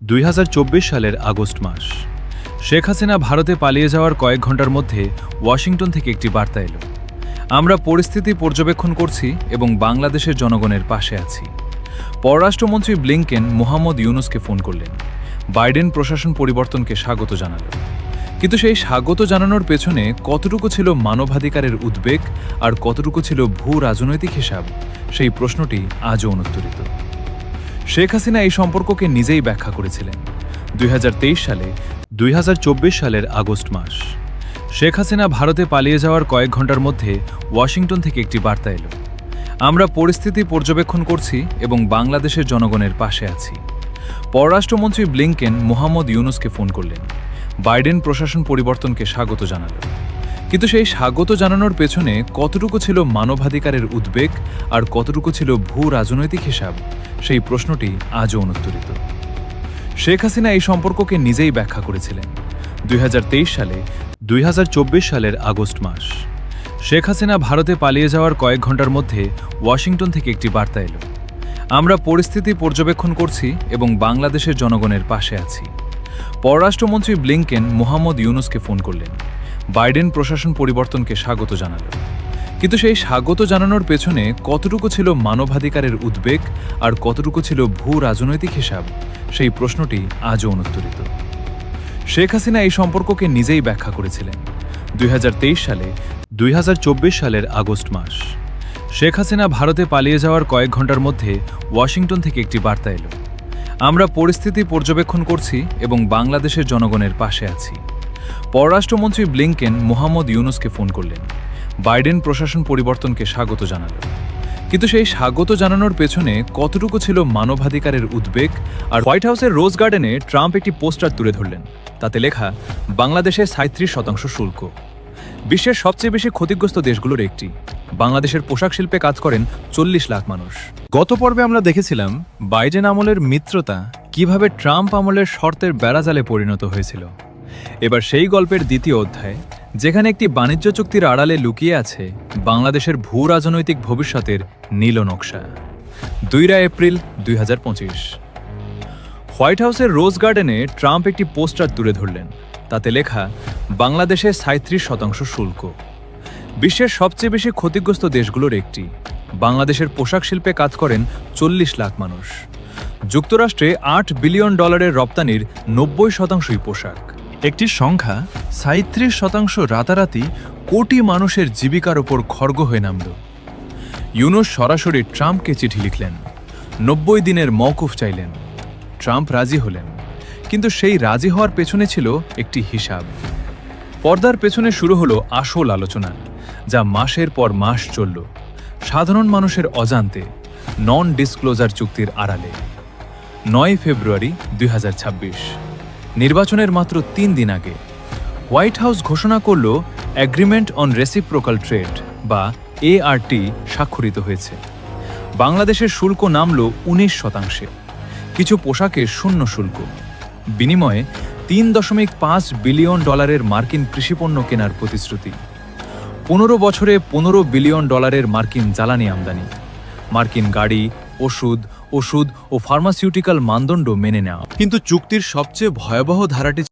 2024 সালের আগস্ট মাস। শেখ হাসিনা ভারতে পালিয়ে যাওয়ার কয়েক ঘন্টার মধ্যে ওয়াশিংটন থেকে একটি বার্তা এলো। আমরা পরিস্থিতি পর্যবেক্ষণ করছি এবং বাংলাদেশের জনগণের পাশে আছি। পররাষ্ট্রমন্ত্রী ব্লিংকেন মোহাম্মদ ইউনুসকে ফোন করলেন। বাইডেন প্রশাসন পরিবর্তনকে স্বাগত জানাল। কিন্তু সেই স্বাগত জানানোর পেছনে কতটুকু ছিল মানবাধিকারের উদ্বেগ আর কতটুকু ছিল ভূ রাজনৈতিক হিসাব, সেই প্রশ্নটি আজও অনুত্তরিত। শেখ হাসিনা এই সম্পর্ককে নিজেই ব্যাখ্যা করেছিলেন। 2024 সালের আগস্ট মাস। শেখ হাসিনা ভারতে পালিয়ে যাওয়ার কয়েক ঘন্টার মধ্যে ওয়াশিংটন থেকে একটি বার্তা এলো। আমরা পরিস্থিতি পর্যবেক্ষণ করছি এবং বাংলাদেশের জনগণের পাশে আছি। পররাষ্ট্রমন্ত্রী ব্লিংকেন মোহাম্মদ ইউনুসকে ফোন করলেন। বাইডেন প্রশাসন পরিবর্তনকে স্বাগত জানাল। কিন্তু সেই স্বাগত জানানোর পেছনে কতটুকু ছিল মানবাধিকারের উদ্বেগ আর কতটুকু ছিল ভূ রাজনৈতিক হিসাব, সেই প্রশ্নটি আজও অনুত্তরিত। শেখ হাসিনা এই সম্পর্ককে নিজেই ব্যাখ্যা করেছিলেন। 2024 সালের আগস্ট মাস। শেখ হাসিনা ভারতে পালিয়ে যাওয়ার কয়েক ঘন্টার মধ্যে ওয়াশিংটন থেকে একটি বার্তা এলো। আমরা পরিস্থিতি পর্যবেক্ষণ করছি এবং বাংলাদেশের জনগণের পাশে আছি। পররাষ্ট্রমন্ত্রী ব্লিংকেন মোহাম্মদ ইউনুসকে ফোন করলেন। বাইডেন প্রশাসন পরিবর্তনকে স্বাগত জানাল। কিন্তু সেই স্বাগত জানানোর পেছনে কতটুকু ছিল মানবাধিকারের উদ্বেগ আর কতটুকু ছিল ভূ রাজনৈতিক হিসাব, সেই প্রশ্নটি আজও অনুত্তরিত। শেখ হাসিনা এই সম্পর্ককে নিজেই ব্যাখ্যা করেছিলেন। 2024 সালের আগস্ট মাস। শেখ হাসিনা ভারতে পালিয়ে যাওয়ার কয়েক ঘন্টার মধ্যে ওয়াশিংটন থেকে একটি বার্তা এলো। আমরা পরিস্থিতি পর্যবেক্ষণ করছি এবং বাংলাদেশের জনগণের পাশে আছি। পররাষ্ট্রমন্ত্রী ব্লিংকেন মোহাম্মদ ইউনুসকে ফোন করলেন। বাইডেন প্রশাসন পরিবর্তনকে স্বাগত জানাল। কিন্তু সেই স্বাগত জানানোর পেছনে কতটুকু ছিল মানবাধিকারের উদ্বেগ আর হোয়াইট হাউসের রোজ গার্ডেনে ট্রাম্প একটি পোস্টার তুলে ধরলেন। তাতে লেখা, বাংলাদেশের 37% শুল্ক। বিশ্বের সবচেয়ে বেশি ক্ষতিগ্রস্ত দেশগুলোর একটি। বাংলাদেশের পোশাক শিল্পে কাজ করেন 40 লাখ মানুষ। গত পর্বে আমরা দেখেছিলাম বাইডেন আমলের মিত্রতা কিভাবে ট্রাম্প আমলের শর্তের বেড়াজালে পরিণত হয়েছিল। এবার সেই গল্পের দ্বিতীয় অধ্যায়, যেখানে একটি বাণিজ্য চুক্তির আড়ালে লুকিয়ে আছে বাংলাদেশের ভূ রাজনৈতিক ভবিষ্যতের নীল নকশা। 2 এপ্রিল 2025। হোয়াইট হাউসের রোজ গার্ডেনে ট্রাম্প একটি পোস্টার তুলে ধরলেন। তাতে লেখা, বাংলাদেশে 37% শুল্ক। বিশ্বের সবচেয়ে বেশি ক্ষতিগ্রস্ত দেশগুলোর একটি। বাংলাদেশের পোশাক শিল্পে কাজ করেন 40 লাখ মানুষ। যুক্তরাষ্ট্রে $8 বিলিয়ন রপ্তানির 90%ই পোশাক। একটি সংখ্যা 37% রাতারাতি কোটি মানুষের জীবিকার ওপর খড়গ হয়ে নামল। ইউনুস সরাসরি ট্রাম্পকে চিঠি লিখলেন, 90 দিনের মওকুফ চাইলেন। ট্রাম্প রাজি হলেন, কিন্তু সেই রাজি হওয়ার পেছনে ছিল একটি হিসাব। পর্দার পেছনে শুরু হলো আসল আলোচনা, যা মাসের পর মাস চলল সাধারণ মানুষের অজান্তে, নন ডিসক্লোজার চুক্তির আড়ালে। 9 ফেব্রুয়ারি 2026, নির্বাচনের মাত্র 3 দিন আগে হোয়াইট হাউস ঘোষণা করল অ্যাগ্রিমেন্ট অন রেসিপ্রোকাল ট্রেড বা ART স্বাক্ষরিত হয়েছে। বাংলাদেশের শুল্ক নামল 19%। কিছু পোশাকে শূন্য শুল্ক। বিনিময়ে $3.5 বিলিয়ন মার্কিন কৃষিপণ্য কেনার প্রতিশ্রুতি। 15 বছরে $15 বিলিয়ন মার্কিন জ্বালানি আমদানি। মার্কিন গাড়ি, ওষুধ ও ফার্মাসিউটিক্যাল মানদণ্ড মেনে নেওয়া। কিন্তু চুক্তির সবচেয়ে ভয়াবহ ধারাটি